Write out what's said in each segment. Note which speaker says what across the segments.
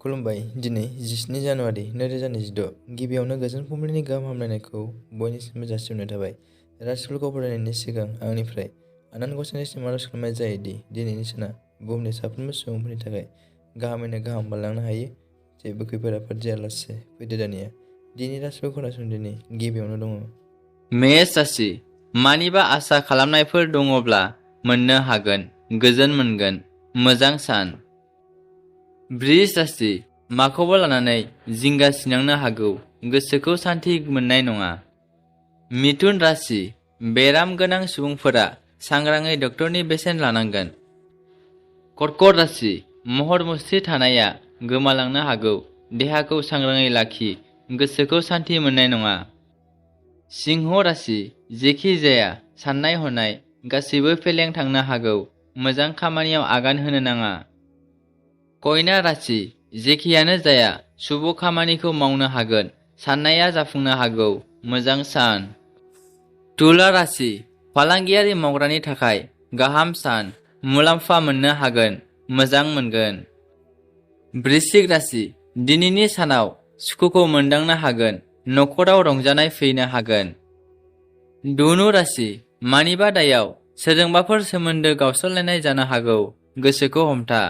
Speaker 1: खुलुमबाय। दिनै 17 जानुवारि 2026 गिबियावनो गोजोन फुंबिलिनि गाहाम हामलायनायखौ बयनिसिमबो जासिहरनाय थाबाय। राशिफोरखौ फरायनायनि सिगां आंनिफ्राय आनान गसाइनिसिम आरज खालामनाय जायोदि दिनैनि साना बुहुमनि साफ्रोमबो सुबुंफोरनि थाखाय गाहामैनो गाहाम बारलांनो हायो। जेबो खैफोद आफोद जायालासे फैदो दानिया दिनै राशिफोरखौ खोनासंदिनि गिबियावनो दङ
Speaker 2: मेष राशि। मानिबा आसा खालामनायफोर दङब्ला मोननो हागोन, गोजोन मोनगोन, मोजां सान। बृष राशि। माखौबा लानानै जिंगा सिनांनो हागौ, गोसोखौ सान्थि मोननाय नङा। मिथुन राशि। बेराम गोनां सुबुंफोरा सांग्राङै डक्टरनि बेसेन लानांगोन। कर्कट राशि। महर मुस्रि थानाया गोमालांनो हागौ, देहाखौ सांग्राङै लाखि, गोसोखौ सान्थि मोननाय नङा। सिंह राशि। जेखि जाया साननाय हनाय गासैबो फेलें थांनो हागौ, मोजां खामानियाव आगान होनो नाङा। कन्या राशि। जेखियानो जाया शुभ खामानिखौ मावनो हागोन, साननाया जाफुंनो हागौ, मोजां सान। तुला राशि। फालांगियारि मावग्रानि थाखाय गाहाम सान, मुलाम्फा मोननो हागोन, मोजां मोनगोन। वृश्चिक राशि। दिनैनि सानाव सुखुखौ मोनदांनो हागोन, नखराव रंजानाय फैनो हागोन। धनु राशि। मानिबा दायाव सोरजोंबाफोर सोमोन्दो गावस्रालायनाय जानो हागौ, गोसोखौ हमथा।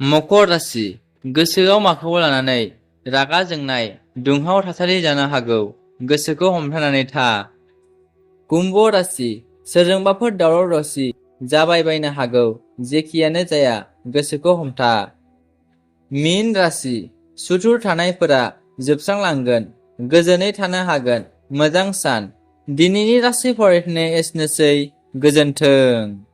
Speaker 2: मकर राशि। गोसोआव माखौबा लानानै रागा जोंनाय, दुंहाव थासारि जानो हागौ, गोसोखौ हमथानानै था। कुम्भ राशि। सोरजोंबाफोर दावराव दावसि जाबायबायनो हागौ, जेखियानो जाया गोसोखौ हमथा। मीन राशि। सुथुर थानायफोरा जोबस्रांलांगोन, गोजोनै थानो हागोन, मोजां सान। दिनैनि राशि फरायनाया एसेनोसै, गोजोन्थों।